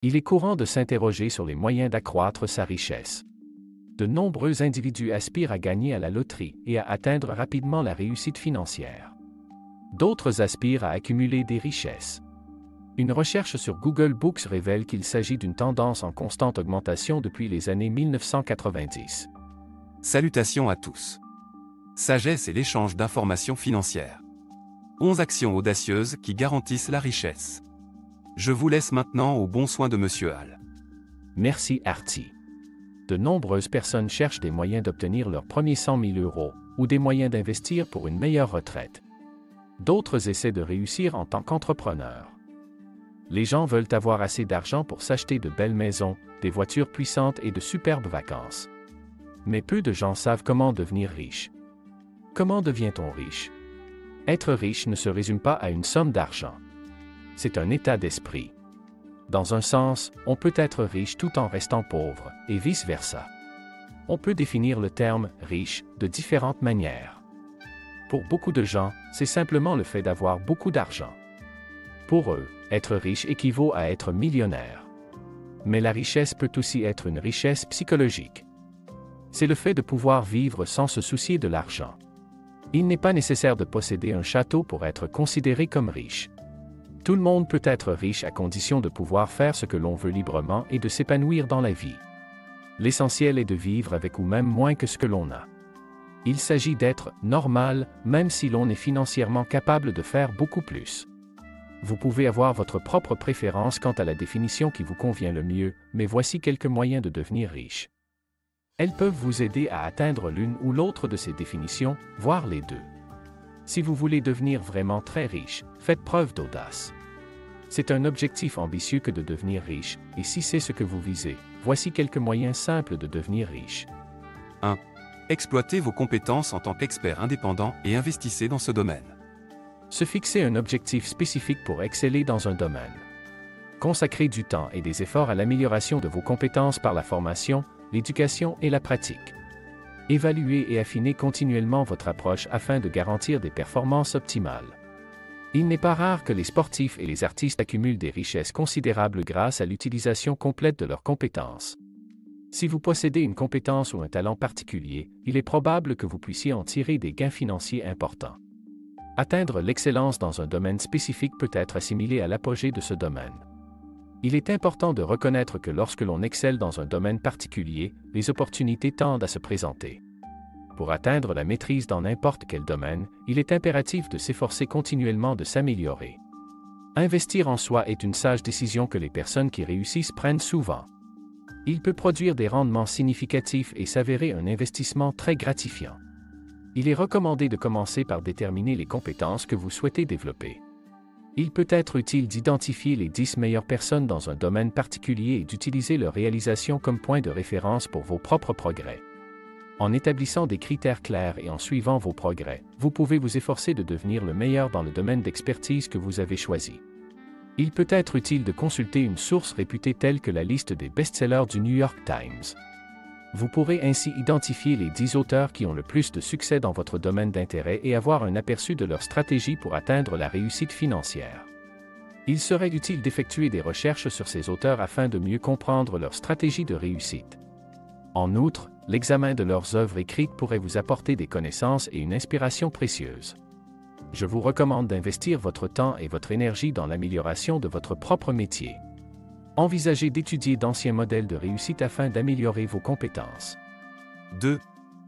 Il est courant de s'interroger sur les moyens d'accroître sa richesse. De nombreux individus aspirent à gagner à la loterie et à atteindre rapidement la réussite financière. D'autres aspirent à accumuler des richesses. Une recherche sur Google Books révèle qu'il s'agit d'une tendance en constante augmentation depuis les années 1990. Salutations à tous. Sagesse et l'échange d'informations financières. 11 actions audacieuses qui garantissent la richesse. Je vous laisse maintenant au bon soin de Monsieur Hall. Merci Artie. De nombreuses personnes cherchent des moyens d'obtenir leurs premiers 100 000 € ou des moyens d'investir pour une meilleure retraite. D'autres essaient de réussir en tant qu'entrepreneurs. Les gens veulent avoir assez d'argent pour s'acheter de belles maisons, des voitures puissantes et de superbes vacances. Mais peu de gens savent comment devenir riche. Comment devient-on riche? Être riche ne se résume pas à une somme d'argent. C'est un état d'esprit. Dans un sens, on peut être riche tout en restant pauvre, et vice-versa. On peut définir le terme « riche » de différentes manières. Pour beaucoup de gens, c'est simplement le fait d'avoir beaucoup d'argent. Pour eux, être riche équivaut à être millionnaire. Mais la richesse peut aussi être une richesse psychologique. C'est le fait de pouvoir vivre sans se soucier de l'argent. Il n'est pas nécessaire de posséder un château pour être considéré comme riche. Tout le monde peut être riche à condition de pouvoir faire ce que l'on veut librement et de s'épanouir dans la vie. L'essentiel est de vivre avec ou même moins que ce que l'on a. Il s'agit d'être normal, même si l'on est financièrement capable de faire beaucoup plus. Vous pouvez avoir votre propre préférence quant à la définition qui vous convient le mieux, mais voici quelques moyens de devenir riche. Elles peuvent vous aider à atteindre l'une ou l'autre de ces définitions, voire les deux. Si vous voulez devenir vraiment très riche, faites preuve d'audace. C'est un objectif ambitieux que de devenir riche, et si c'est ce que vous visez, voici quelques moyens simples de devenir riche. 1. Exploitez vos compétences en tant qu'expert indépendant et investissez dans ce domaine. Se fixer un objectif spécifique pour exceller dans un domaine. Consacrez du temps et des efforts à l'amélioration de vos compétences par la formation, l'éducation et la pratique. Évaluez et affinez continuellement votre approche afin de garantir des performances optimales. Il n'est pas rare que les sportifs et les artistes accumulent des richesses considérables grâce à l'utilisation complète de leurs compétences. Si vous possédez une compétence ou un talent particulier, il est probable que vous puissiez en tirer des gains financiers importants. Atteindre l'excellence dans un domaine spécifique peut être assimilé à l'apogée de ce domaine. Il est important de reconnaître que lorsque l'on excelle dans un domaine particulier, les opportunités tendent à se présenter. Pour atteindre la maîtrise dans n'importe quel domaine, il est impératif de s'efforcer continuellement de s'améliorer. Investir en soi est une sage décision que les personnes qui réussissent prennent souvent. Il peut produire des rendements significatifs et s'avérer un investissement très gratifiant. Il est recommandé de commencer par déterminer les compétences que vous souhaitez développer. Il peut être utile d'identifier les 10 meilleures personnes dans un domaine particulier et d'utiliser leur réalisation comme point de référence pour vos propres progrès. En établissant des critères clairs et en suivant vos progrès, vous pouvez vous efforcer de devenir le meilleur dans le domaine d'expertise que vous avez choisi. Il peut être utile de consulter une source réputée telle que la liste des best-sellers du New York Times. Vous pourrez ainsi identifier les 10 auteurs qui ont le plus de succès dans votre domaine d'intérêt et avoir un aperçu de leur stratégie pour atteindre la réussite financière. Il serait utile d'effectuer des recherches sur ces auteurs afin de mieux comprendre leur stratégie de réussite. En outre, l'examen de leurs œuvres écrites pourrait vous apporter des connaissances et une inspiration précieuse. Je vous recommande d'investir votre temps et votre énergie dans l'amélioration de votre propre métier. Envisagez d'étudier d'anciens modèles de réussite afin d'améliorer vos compétences. 2.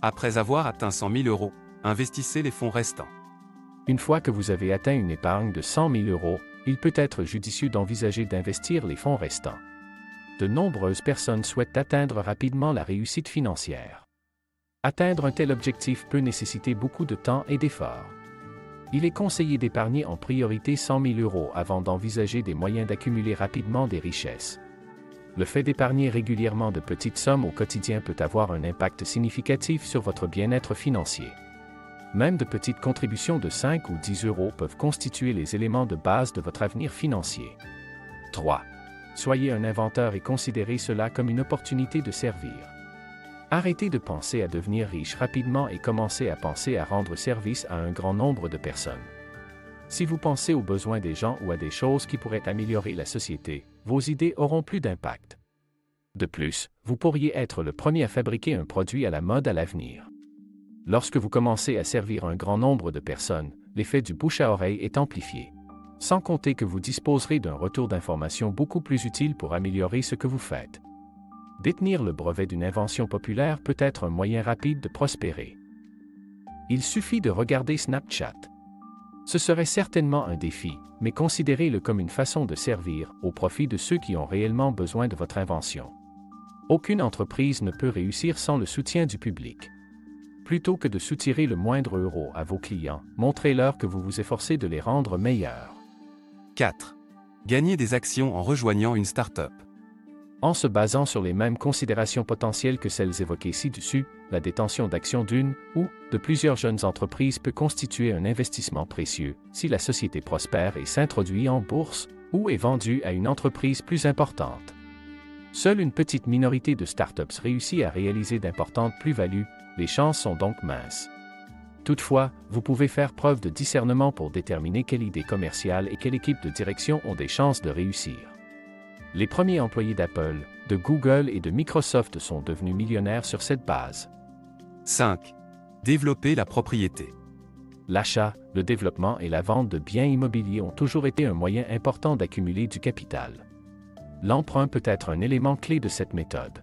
Après avoir atteint 100 000 €, investissez les fonds restants. Une fois que vous avez atteint une épargne de 100 000 €, il peut être judicieux d'envisager d'investir les fonds restants. De nombreuses personnes souhaitent atteindre rapidement la réussite financière. Atteindre un tel objectif peut nécessiter beaucoup de temps et d'efforts. Il est conseillé d'épargner en priorité 100 000 € avant d'envisager des moyens d'accumuler rapidement des richesses. Le fait d'épargner régulièrement de petites sommes au quotidien peut avoir un impact significatif sur votre bien-être financier. Même de petites contributions de 5 ou 10 € peuvent constituer les éléments de base de votre avenir financier. 3. Soyez un inventeur et considérez cela comme une opportunité de servir. Arrêtez de penser à devenir riche rapidement et commencez à penser à rendre service à un grand nombre de personnes. Si vous pensez aux besoins des gens ou à des choses qui pourraient améliorer la société, vos idées auront plus d'impact. De plus, vous pourriez être le premier à fabriquer un produit à la mode à l'avenir. Lorsque vous commencez à servir un grand nombre de personnes, l'effet du bouche à oreille est amplifié. Sans compter que vous disposerez d'un retour d'information beaucoup plus utile pour améliorer ce que vous faites. Détenir le brevet d'une invention populaire peut être un moyen rapide de prospérer. Il suffit de regarder Snapchat. Ce serait certainement un défi, mais considérez-le comme une façon de servir au profit de ceux qui ont réellement besoin de votre invention. Aucune entreprise ne peut réussir sans le soutien du public. Plutôt que de soutirer le moindre euro à vos clients, montrez-leur que vous vous efforcez de les rendre meilleurs. 4. Gagner des actions en rejoignant une start-up. En se basant sur les mêmes considérations potentielles que celles évoquées ci-dessus, la détention d'actions d'une ou de plusieurs jeunes entreprises peut constituer un investissement précieux si la société prospère et s'introduit en bourse ou est vendue à une entreprise plus importante. Seule une petite minorité de startups réussit à réaliser d'importantes plus-values, les chances sont donc minces. Toutefois, vous pouvez faire preuve de discernement pour déterminer quelle idée commerciale et quelle équipe de direction ont des chances de réussir. Les premiers employés d'Apple, de Google et de Microsoft sont devenus millionnaires sur cette base. 5. Développer la propriété. L'achat, le développement et la vente de biens immobiliers ont toujours été un moyen important d'accumuler du capital. L'emprunt peut être un élément clé de cette méthode.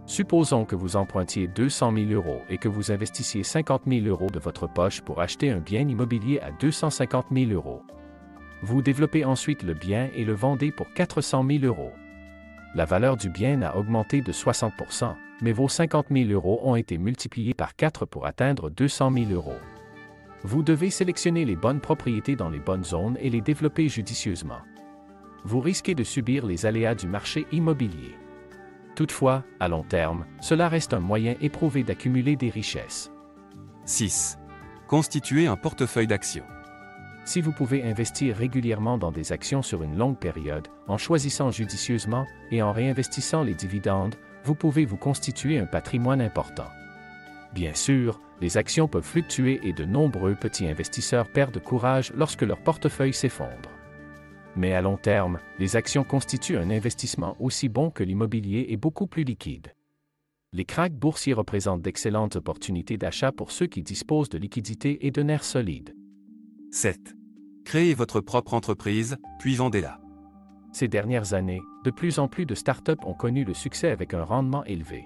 Supposons que vous empruntiez 200 000 € et que vous investissiez 50 000 € de votre poche pour acheter un bien immobilier à 250 000 €. Vous développez ensuite le bien et le vendez pour 400 000 €. La valeur du bien a augmenté de 60%, mais vos 50 000 € ont été multipliés par 4 pour atteindre 200 000 €. Vous devez sélectionner les bonnes propriétés dans les bonnes zones et les développer judicieusement. Vous risquez de subir les aléas du marché immobilier. Toutefois, à long terme, cela reste un moyen éprouvé d'accumuler des richesses. 6. Constituer un portefeuille d'actions. Si vous pouvez investir régulièrement dans des actions sur une longue période, en choisissant judicieusement et en réinvestissant les dividendes, vous pouvez vous constituer un patrimoine important. Bien sûr, les actions peuvent fluctuer et de nombreux petits investisseurs perdent courage lorsque leur portefeuille s'effondre. Mais à long terme, les actions constituent un investissement aussi bon que l'immobilier et beaucoup plus liquide. Les krachs boursiers représentent d'excellentes opportunités d'achat pour ceux qui disposent de liquidités et de nerfs solides. 7. Créez votre propre entreprise, puis vendez-la. Ces dernières années, de plus en plus de startups ont connu le succès avec un rendement élevé.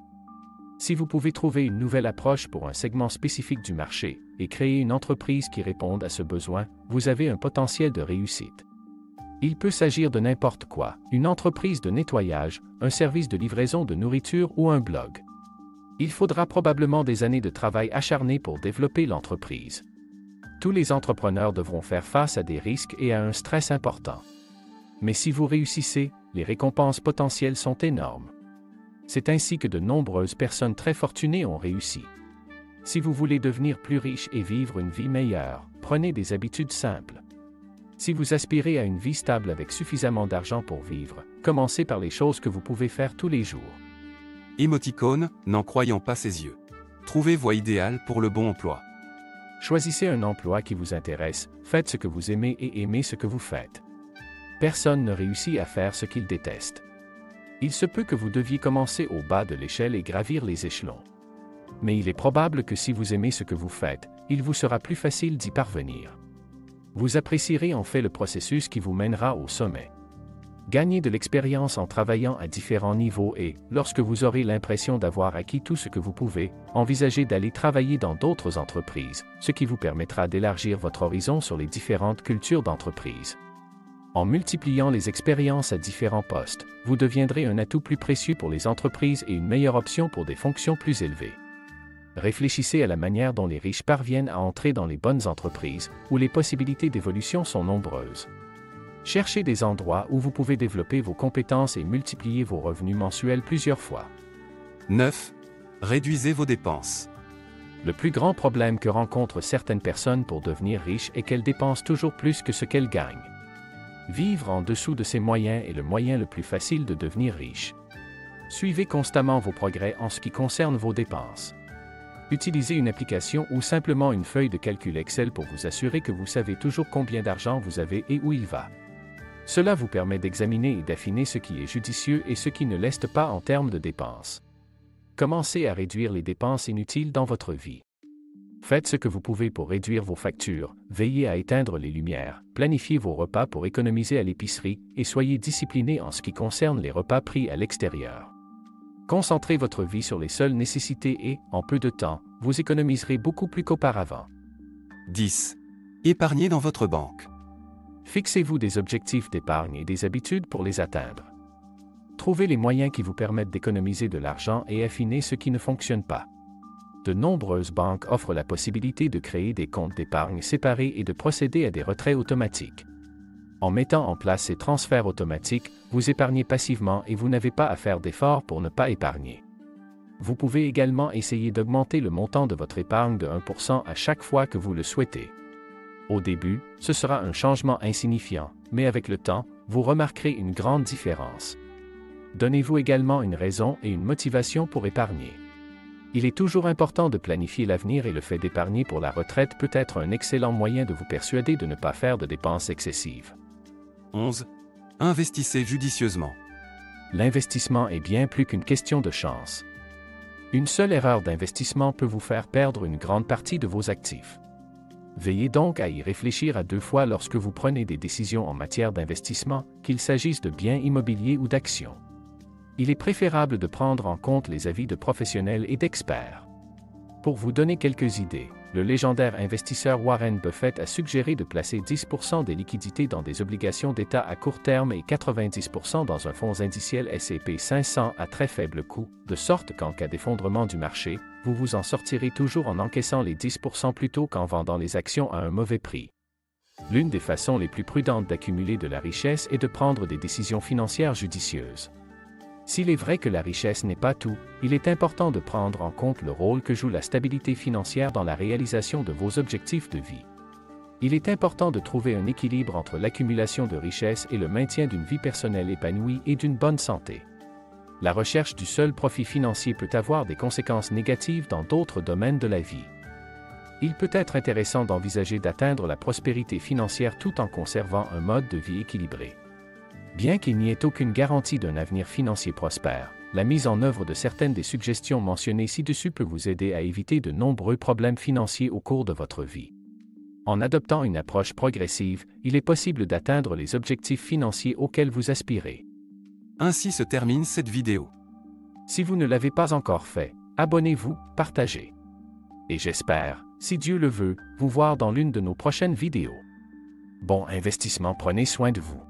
Si vous pouvez trouver une nouvelle approche pour un segment spécifique du marché et créer une entreprise qui réponde à ce besoin, vous avez un potentiel de réussite. Il peut s'agir de n'importe quoi, une entreprise de nettoyage, un service de livraison de nourriture ou un blog. Il faudra probablement des années de travail acharné pour développer l'entreprise. Tous les entrepreneurs devront faire face à des risques et à un stress important. Mais si vous réussissez, les récompenses potentielles sont énormes. C'est ainsi que de nombreuses personnes très fortunées ont réussi. Si vous voulez devenir plus riche et vivre une vie meilleure, prenez des habitudes simples. Si vous aspirez à une vie stable avec suffisamment d'argent pour vivre, commencez par les choses que vous pouvez faire tous les jours. Émoticône, n'en croyant pas ses yeux. Trouvez voie idéale pour le bon emploi. Choisissez un emploi qui vous intéresse, faites ce que vous aimez et aimez ce que vous faites. Personne ne réussit à faire ce qu'il déteste. Il se peut que vous deviez commencer au bas de l'échelle et gravir les échelons. Mais il est probable que si vous aimez ce que vous faites, il vous sera plus facile d'y parvenir. Vous apprécierez en fait le processus qui vous mènera au sommet. Gagnez de l'expérience en travaillant à différents niveaux et, lorsque vous aurez l'impression d'avoir acquis tout ce que vous pouvez, envisagez d'aller travailler dans d'autres entreprises, ce qui vous permettra d'élargir votre horizon sur les différentes cultures d'entreprise. En multipliant les expériences à différents postes, vous deviendrez un atout plus précieux pour les entreprises et une meilleure option pour des fonctions plus élevées. Réfléchissez à la manière dont les riches parviennent à entrer dans les bonnes entreprises, où les possibilités d'évolution sont nombreuses. Cherchez des endroits où vous pouvez développer vos compétences et multiplier vos revenus mensuels plusieurs fois. 9. Réduisez vos dépenses. Le plus grand problème que rencontrent certaines personnes pour devenir riches est qu'elles dépensent toujours plus que ce qu'elles gagnent. Vivre en dessous de ses moyens est le moyen le plus facile de devenir riche. Suivez constamment vos progrès en ce qui concerne vos dépenses. Utilisez une application ou simplement une feuille de calcul Excel pour vous assurer que vous savez toujours combien d'argent vous avez et où il va. Cela vous permet d'examiner et d'affiner ce qui est judicieux et ce qui ne l'est pas en termes de dépenses. Commencez à réduire les dépenses inutiles dans votre vie. Faites ce que vous pouvez pour réduire vos factures, veillez à éteindre les lumières, planifiez vos repas pour économiser à l'épicerie et soyez discipliné en ce qui concerne les repas pris à l'extérieur. Concentrez votre vie sur les seules nécessités et, en peu de temps, vous économiserez beaucoup plus qu'auparavant. 10. Épargnez dans votre banque. Fixez-vous des objectifs d'épargne et des habitudes pour les atteindre. Trouvez les moyens qui vous permettent d'économiser de l'argent et affinez ce qui ne fonctionne pas. De nombreuses banques offrent la possibilité de créer des comptes d'épargne séparés et de procéder à des retraits automatiques. En mettant en place ces transferts automatiques, vous épargnez passivement et vous n'avez pas à faire d'efforts pour ne pas épargner. Vous pouvez également essayer d'augmenter le montant de votre épargne de 1% à chaque fois que vous le souhaitez. Au début, ce sera un changement insignifiant, mais avec le temps, vous remarquerez une grande différence. Donnez-vous également une raison et une motivation pour épargner. Il est toujours important de planifier l'avenir et le fait d'épargner pour la retraite peut être un excellent moyen de vous persuader de ne pas faire de dépenses excessives. 11. Investissez judicieusement. L'investissement est bien plus qu'une question de chance. Une seule erreur d'investissement peut vous faire perdre une grande partie de vos actifs. Veillez donc à y réfléchir à 2 fois lorsque vous prenez des décisions en matière d'investissement, qu'il s'agisse de biens immobiliers ou d'actions. Il est préférable de prendre en compte les avis de professionnels et d'experts. Pour vous donner quelques idées, le légendaire investisseur Warren Buffett a suggéré de placer 10% des liquidités dans des obligations d'État à court terme et 90% dans un fonds indiciel S&P 500 à très faible coût, de sorte qu'en cas d'effondrement du marché, vous vous en sortirez toujours en encaissant les 10% plutôt qu'en vendant les actions à un mauvais prix. L'une des façons les plus prudentes d'accumuler de la richesse est de prendre des décisions financières judicieuses. S'il est vrai que la richesse n'est pas tout, il est important de prendre en compte le rôle que joue la stabilité financière dans la réalisation de vos objectifs de vie. Il est important de trouver un équilibre entre l'accumulation de richesses et le maintien d'une vie personnelle épanouie et d'une bonne santé. La recherche du seul profit financier peut avoir des conséquences négatives dans d'autres domaines de la vie. Il peut être intéressant d'envisager d'atteindre la prospérité financière tout en conservant un mode de vie équilibré. Bien qu'il n'y ait aucune garantie d'un avenir financier prospère, la mise en œuvre de certaines des suggestions mentionnées ci-dessus peut vous aider à éviter de nombreux problèmes financiers au cours de votre vie. En adoptant une approche progressive, il est possible d'atteindre les objectifs financiers auxquels vous aspirez. Ainsi se termine cette vidéo. Si vous ne l'avez pas encore fait, abonnez-vous, partagez. Et j'espère, si Dieu le veut, vous voir dans l'une de nos prochaines vidéos. Bon investissement, prenez soin de vous.